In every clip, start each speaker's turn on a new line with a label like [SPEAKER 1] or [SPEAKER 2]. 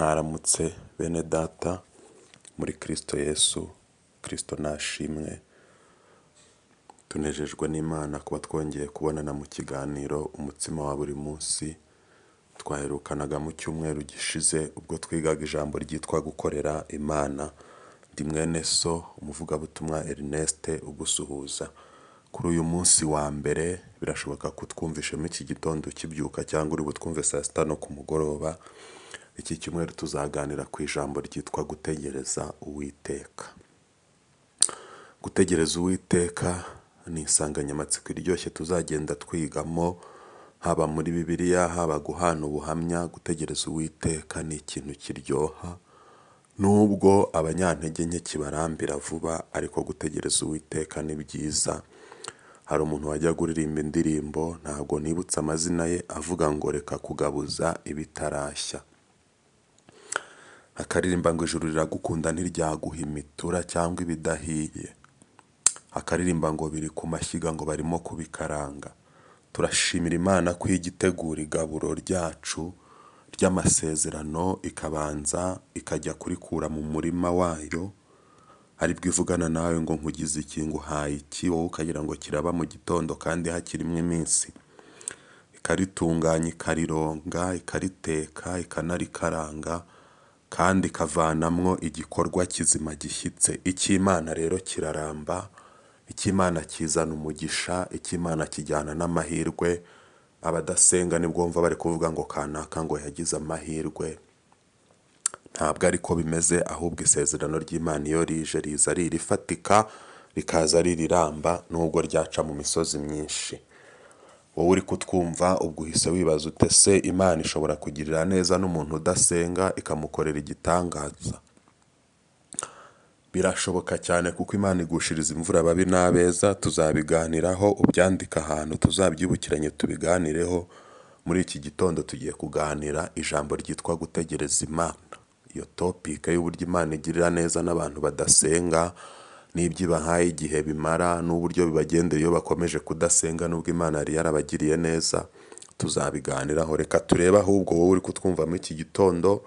[SPEAKER 1] Mwaramutse bene data muri Kristo Yesu. Kristo nashimwe. Tunejejwe n'Imana kuba twongeye kubonana mu kiganiro umutsima wa buri munsi. Twaherukanaga mu cyumweru gishize ubwo twigaga ijambo ryitwa gukorera Imana. Ndi mwene so umuvugabutumwa Ernest ugusuhuza. Kuri uyu munsi wa mbere birashoboka ko twumvishemo iki gitondo kibyuka cyangwa uri butwumve saa sita no ku mugoroba. Iki cyumweru tuzaganira ku ijambo ryitwa gutegereza Uwiteka. Gutegereza Uwiteka ni insanganyamatsiko iryoshye tuzagenda twigamo, haba muri Bibiliya, haba guhana ubuhamya. Gutegereza Uwiteka ni ikintu kiryoha, nubwo abanyantege nke kibarambira vuba, ariko gutegereza Uwiteka ni byiza. Hari umuntu wajya kuririmba indirimbo, ntabwo nibutse amazina ye, avuga ngo reka kugabuza ibitarashya. Akaririmba ngo ijuru riragukunda ntiryaguha imitura cyangwa ibidahiye. Akaririmba ngo biri ku mashyiga ngo barimo kubikaranga. Turashimira Imana ko igitegura igaburo ryacu ry'amasezerano ikabanza ikajya kurikura mu murima wayo, aribwo ivugana nawe ngo nkugize iki, nguhaye iki, wowe ukagira ngo kiraba mu gitondo kandi hakirimo iminsi. Ikaritunganya, ikarironga, ikariteka, ikanarikaranga, kandi ikavanamwo igikorwa kizima gishyitse. Icy'Imana rero kiraramba, icy'Imana kizana umugisha, icy'Imana kijyana n'amahirwe. Abadasenga nibwo bumva bari kuvuga ngo kanaka ngo yagize amahirwe. Ntabwo ariko bimeze, ahubwo isezerano ry'Imana iyo rije riza ari irifatika, rikaza ari iriramba, nubwo ryaca mu misozi myinshi. Wowe uri kutwumva ubwo uhise wibaza ute se Imana ishobora kugirira neza n'umuntu udasenga ikamukorera igitangaza? Birashoboka cyane kuko Imana igushiriza imvura ababi n'abeza. Tuzabiganiraho, ubyandika ahantu tuzabyibukiranye tubiganireho. Muri iki gitondo tugiye kuganira ijambo ryitwa gutegereza Imana. Iyo topic y'uburyo Imana igirira neza n'abantu badasenga, n'ibyo ibahaye igihe bimara, n'uburyo bibagendera iyo bakomeje kudasenga nubwo Imana yari yarabagiriye neza, tuzabiganiraho. Reka turebe ahubwo wowe uri kutwumva muri iki gitondo,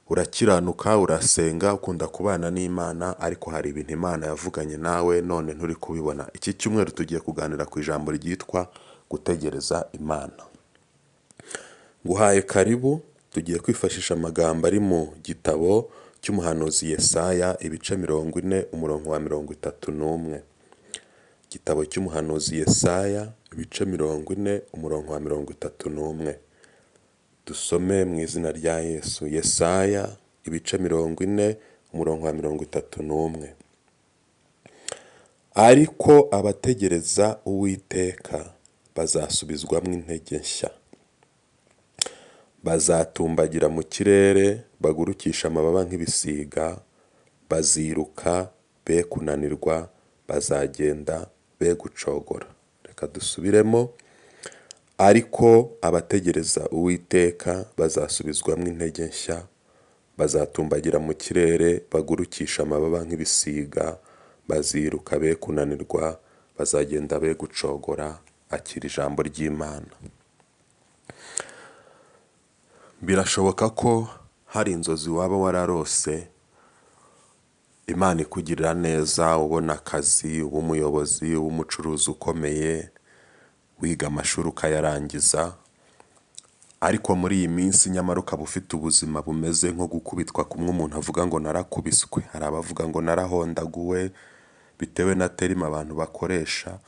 [SPEAKER 1] urakiranuka, urasenga, ukunda kubana n'Imana, ariko hari ibintu Imana yavuganye nawe none nturi kubibona. Iki cyumweru tugiye kuganira ku ijambo ryitwa gutegereza Imana. Nguhaye karibu. Tugiye kwifashisha amagambo ari mu gitabo cy'umuhanuzi Yesaya, ibice 40 umurongo wa 31. Igitabo cy'umuhanuzi Yesaya, ibice 40 umurongo wa 31. Dusome mu izina rya Yesu. Yesaya, ibice 40 umurongo wa 31. Ariko abategereza Uwiteka bazasubizwamo intege nshya. Bazatumbagira mu kirere, bagurukisha amababa nk'ibisiga, baziruka be kunanirwa, bazagenda be gucogora. Reka dusubiremo. Ariko abategereza Uwiteka bazasubizwamo intege nshya, bazatumbagira mu kirere, bagurukisha amababa nk'ibisiga, baziruka be kunanirwa, bazagenda be gucogora. Akira ijambo ry'Imana. Birashoboka ko hari inzozi waba wararose, Imana ikugirira neza, ubona akazi, uba umuyobozi, uba umucuruzi ukomeye, wiga amashuri ukayarangiza, ariko muri iyi minsi nyamara ukaba ufite ubuzima bumeze nko gukubitwa, kumwe umuntu avuga ngo narakubiswe, hari abavuga ngo narahondaguwe, bitewe na terima abantu bakoresha,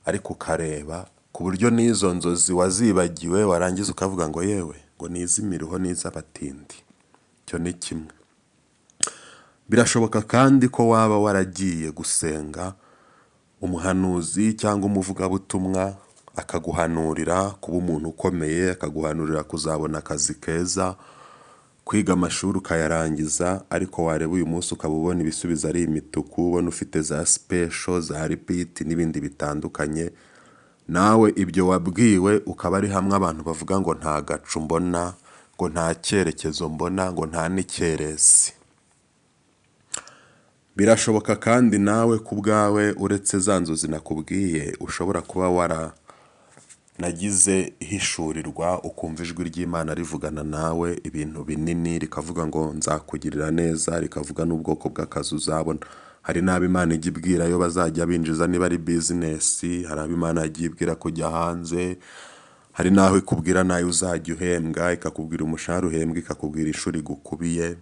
[SPEAKER 1] ariko ukareba ku buryo n'izo nzozi wazibagiwe, warangiza ukavuga ngo yewe ngo nizimiruho n'iz'abatindi. Icyo ni kimwe. Birashoboka kandi ko waba waragiye gusenga, umuhanuzi cyangwa umuvugabutumwa akaguhanurira kuba umuntu ukomeye, akaguhanurira kuzabona akazi keza, kwiga amashuri ukayarangiza, ariko wareba uyu munsi ukaba ubona ibisubizo ari imituku, ubona ufite za special, za repeat n'ibindi bitandukanye. Nawe ibyo wabwiwe ukaba ari hamwe abantu bavuga ngo nta gacu mbona, ngo nta cyerekezo mbona, ngo nta n'icyerezi. Birashoboka kandi nawe ku bwawe uretse za nzozi nakubwiye, ushobora kuba nagize ihishurirwa ukumva ijwi ry'Imana rivugana nawe ibintu binini, rikavuga ngo nzakugirira neza, rikavuga n'ubwoko bw'akazi uzabona. Hari n'abo Imana ijya ibwira yo bazajya binjiza niba ari bizinesi, hari abo Imana yagiye ibwira kujya hanze, hari n'aho ikubwira nayo uzajya uhembwa, ikakubwira umushahara uhembwa, ikakubwira inshuro igukubiye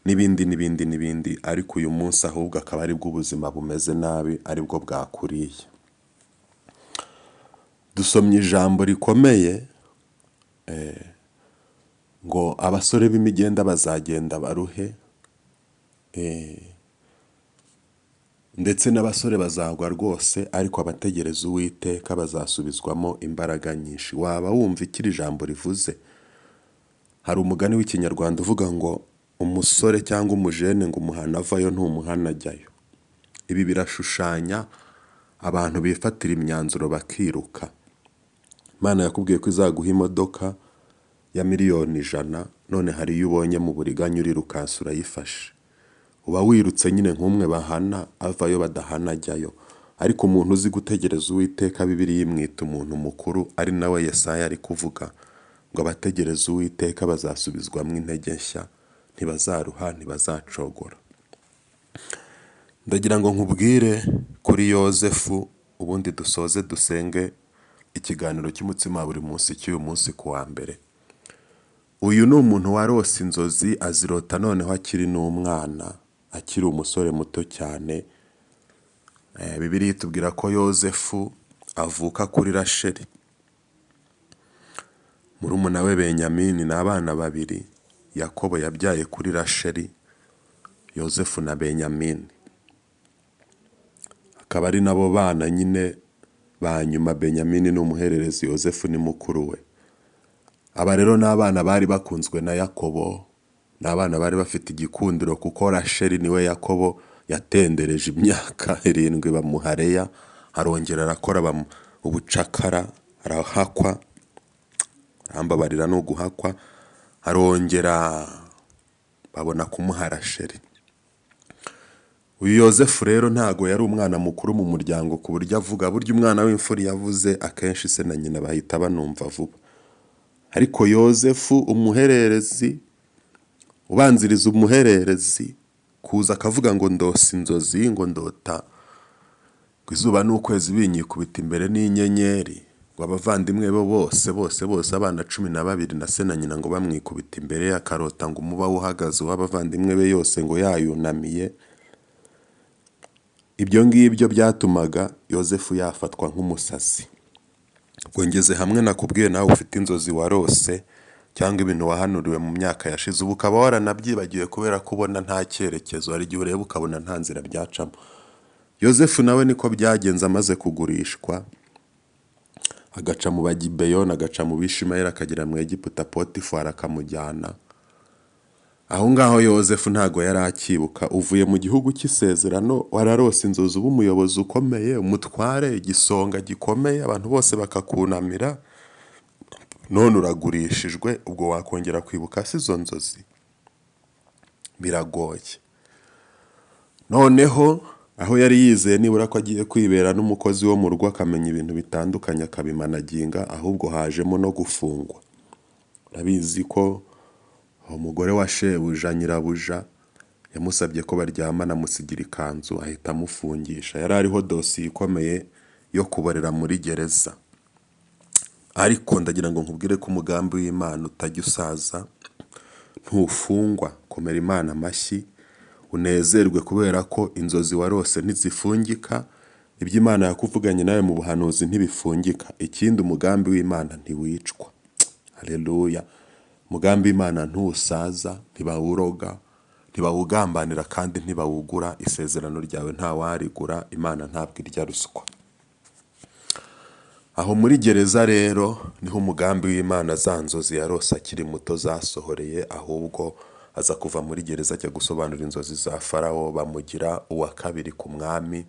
[SPEAKER 1] n'ibindi n'ibindi n'ibindi. Ariko uyu munsi ahubwo akaba aribwo ubuzima bumeze nabi, aribwo bwakuriye. Dusomye ijambo rikomeye ngo abasore b'imigenda bazagenda baruhe, ndetse n'abasore bazagwa rwose, ariko abategereza Uwiteka bazasubizwamo imbaraga nyinshi. Waba wumva ikiri jambo rivuze? Hari umugani w'ikinyarwanda uvuga ngo umusore cyangwa umujene ngo umuhana avayo ntumuhana ajyayo. Ibi birashushanya abantu bifatira imyanzuro bakiruka. Imana yakubwiye ko izaguha imodoka ya miliyoni 100, none hari iyo ubonye mu buriganya urirukansa urayifashe. Uba wirutse nyine nk'umwe bahana avayo badahana ajyayo. Ariko umuntu uzi gutegereza Uwiteka, Bibiliya imwita umuntu mukuru, ari nawe Yesaya ari kuvuga ngo abategereza Uwiteka bazasubizwamo intege nshya, ntibazaruha ntibazacogora. Ndagira ngo nkubwire kuri Yozefu, ubundi dusoze dusenge ikiganiro cy'umutsima buri munsi cy'uyu munsi ku wa mbere. Uyu ni umuntu warose inzozi azirota noneho akiri n'umwana, akiri umusore muto cyane. Bibiliya itubwira ko Yozefu avuka kuri Rasheli. Murumuna we Benyamini ni abana babiri Yakobo yabyaye kuri Rasheli, Yozefu na Benyamini. Akaba ari nabo bana nyine ba nyuma. Benyamini ni umuhererezi, Yozefu ni mukuru we. Aba rero ni abana bari bakunzwe na Yakobo, ni abana bari bafite igikundiro, kuko Rasheli niwe Yakobo yatendereje imyaka 7 bamuha Leya, arongera arakora ubucakara, arahakwa, arambabarira no guhakwa, arongera babona kumuha Rasheli. Uyu Yozefu rero ntago yari umwana mukuru mu muryango ku buryo avuga, burya umwana w'imfura yavuze akenshi se na nyina bahita banumva vuba. Ariko Yozefu umuhererezi, ubanziriza umuhererezi kuza akavuga ngo ndose inzozi, ngo ndota ngo izuba n'ukwezi binyikubita imbere n'inyenyeri, ngo abavandimwe be bose abana 12 na se na nyina ngo bamwikubita imbere, akarota ngo umuba uhagaze w'abavandimwe be yose ngo yayunamiye. Ibyo ngibyo byatumaga Yozefu yafatwa nk'umusazi. Ubwo ngeze hamwe nakubwiye nawe ufite inzozi warose cyangwa ibintu wahanuriwe mu myaka yashize, ubu ukaba waranabyibagiwe kubera kubona nta cyerekezo. Hari igihe ureba ukabona nta nzira byacamo. Yozefu nawe niko byagenze, amaze kugurishwa agaca mu Bagibeyoni, agaca mu Bishimayeli, akagera mu Egiputa, Potifari akamujyana. Aho ngaho Yozefu ntago yari akibuka. Uvuye mu gihugu cy'isezerano, wararose inzozi, uba umuyobozi ukomeye, umutware, igisonga gikomeye, abantu bose bakakunamira, none uragurishijwe. Ubwo wakongera kwibuka si izo nzozi? Biragoye. Noneho aho yari yizeye nibura ko agiye kwibera n'umukozi wo mu rugo, akamenya ibintu bitandukanye, akabimanaginga, ahubwo hajemo no gufungwa. Urabizi ko umugore wa shebuja, nyirabuja, yamusabye ko baryamana, amusigira ikanzu, ahita amufungisha. Yari ariho dosiye ikomeye yo kuborera muri gereza. Ariko ndagira ngo nkubwire ko umugambi w'Imana utajya usaza, ntufungwa. Komera Imana amashyi, unezerwe kubera ko inzozi warose ntizifungika, ibyo Imana yakuvuganye nawe mu buhanuzi ntibifungika. Ikindi, umugambi w'Imana ntiwicwa. Haleluya. Umugambi w'Imana ntusaza, ntibawuroga, ntibawugambanira kandi ntibawugura. Isezerano ryawe ntawarigura. Imana ntabwo irya ruswa. Aho muri gereza rero niho umugambi w'Imana za nzozi yarose akiri muto zasohoreye. Ahubwo aza kuva muri gereza ajya gusobanura inzozi za Farawo, bamugira uwa kabiri ku mwami.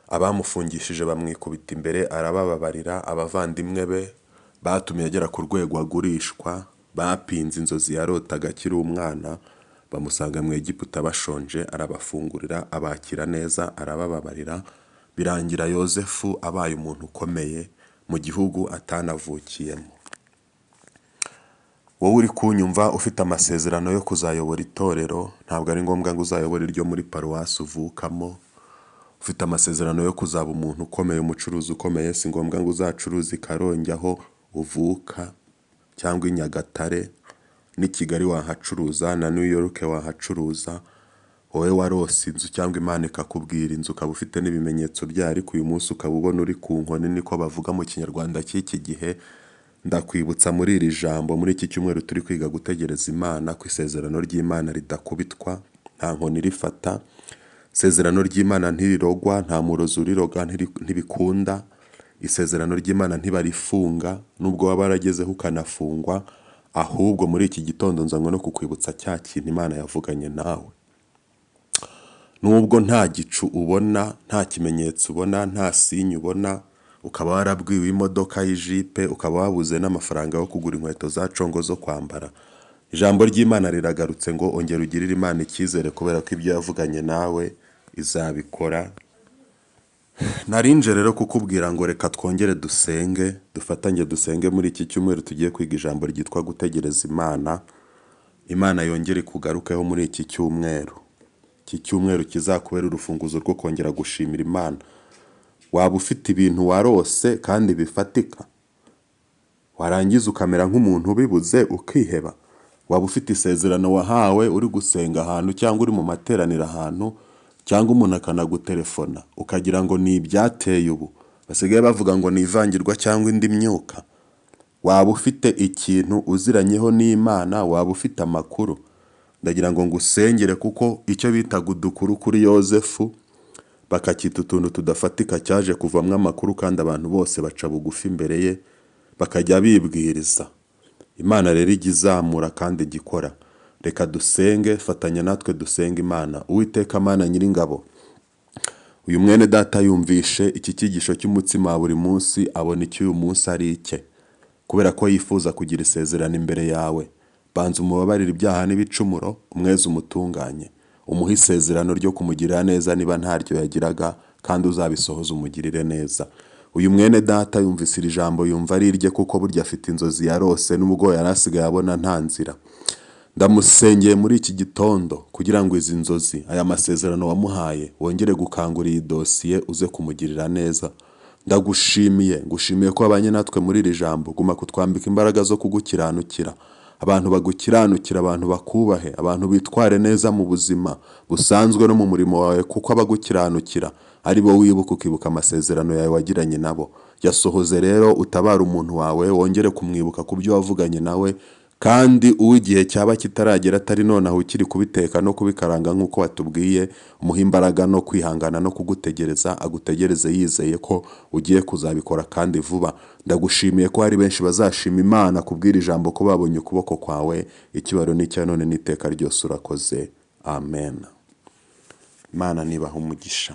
[SPEAKER 1] Abamufungishije bamwikubita imbere, arabababarira. Abavandimwe be batumye agera ku rwego agurishwa, bapinze inzozi yarotaga akiri umwana, bamusanga mu Egiputa bashonje, arabafungurira, abakira neza, arabababarira. Birangira Yozefu abaye umuntu ukomeye mu gihugu atanavukiyemo. Wowe uri kunyumva ufite amasezerano yo kuzayobora itorero, ntabwo ari ngombwa ngo uzayobore iryo muri paruwasi uvukamo. Ufite amasezerano yo kuzaba umuntu ukomeye, umucuruzi ukomeye, si ngombwa ngo uzacuruze i Karongi aho uvuka, cyangwa i Nyagatare, n'i Kigali wahacuruza, na New York wahacuruza. Wowe warose inzu cyangwa Imana ikakubwira inzu, ukaba ufite n'ibimenyetso byayo, ariko uyu munsi ukaba ubona uri ku nkoni, niko bavuga mu Kinyarwanda cy'iki gihe. Ndakwibutsa muri iri jambo, muri iki cyumweru turi kwiga gutegereza Imana, ko isezerano ry'Imana ridakubitwa, nta nkoni rifata. Isezerano ry'Imana ntirirogwa, nta murozi uriroga, ntibikunda. Isezerano ry'Imana ntibarifunga, nubwo waba waragezeho ukanafungwa. Ahubwo muri iki gitondo nzanywe no kukwibutsa cya kintu Imana yavuganye nawe. Nubwo nta gicu ubona, nta kimenyetso ubona, nta sinye ubona, ukaba warabwiwe imodoka y'ijipe, ukaba wabuze n'amafaranga yo kugura inkweto za congo zo kwambara, ijambo ry'Imana riragarutse ngo ongera ugirire Imana icyizere, kubera ko ibyo yavuganye nawe izabikora. Narinje rero kukubwira ngo reka twongere dusenge, dufatanye dusenge muri iki cyumweru tugiye kwiga ijambo ryitwa gutegereza Imana. Imana yongere kugarukeho muri iki cyumweru. Iki cyumweru kizakubera urufunguzo rwo kongera gushimira Imana. Waba ufite ibintu warose kandi bifatika, warangiza ukamera nk'umuntu ubibuze ukiheba. Waba ufite isezerano wahawe, uri gusenga ahantu cyangwa uri mu materaniro ahantu, cyangwa umuntu akanagutelefona ukagira ngo ni ibyateye ubu, basigaye bavuga ngo ni ivangirwa cyangwa indi myuka. Waba ufite ikintu uziranyeho n'Imana, waba ufite amakuru, ndagira ngo ngusengere, kuko icyo bitaga udukuru kuri Yozefu bakacyita utuntu tudafatika cyaje kuvamwo amakuru, kandi abantu bose baca bugufi imbere ye bakajya bibwiriza. Imana rero ijya izamura kandi igikora. Reka dusenge, fatanya natwe dusenge Imana. Uwiteka Mana Nyiringabo, uyu mwene data yumvishe iki cyigisho cy'umutsima wa buri munsi, abona icyo uyu munsi ari icye, kubera ko yifuza kugira isezerano imbere yawe. Banza umubabarire ibyaha n'ibicumuro, umweze umutunganye, umuhe isezerano ryo kumugirira neza niba ntaryo yagiraga, kandi uzabisohoza umugirire neza. Uyu mwene data yumvise iri jambo yumva ari irye, kuko burya afite inzozi yarose, n'ubwo yari asigaye abona nta nzira. Ndamusengeye muri iki gitondo kugira ngo izi nzozi, aya masezerano wamuhaye, wongere gukangura iyi dosiye, uze kumugirira neza. Ndagushimiye, ngushimiye ko wabanye natwe muri iri jambo. Guma kutwambika imbaraga zo kugukiranukira, abantu bagukiranukira, abantu bakubahe, abantu bitware neza mu buzima busanzwe no mu murimo wawe, kuko abagukiranukira ari bo wibuka, ukibuka amasezerano yawe wagiranye nabo. Yasohoze rero, utabara umuntu wawe, wongere kumwibuka ku byo wavuganye nawe, kandi uw'igihe cyaba kitaragera, atari nonaho ukiri kubiteka no kubikaranga nk'uko watubwiye, umuha imbaraga no kwihangana no kugutegereza, agutegereze yizeye ko ugiye kuzabikora kandi vuba. Ndagushimiye ko hari benshi bazashima Imana kubwira ijambo, ko babonye ukuboko kwawe. Ikibaro ni icya none n'iteka ryose urakoze. Amen. Imana nibaha umugisha.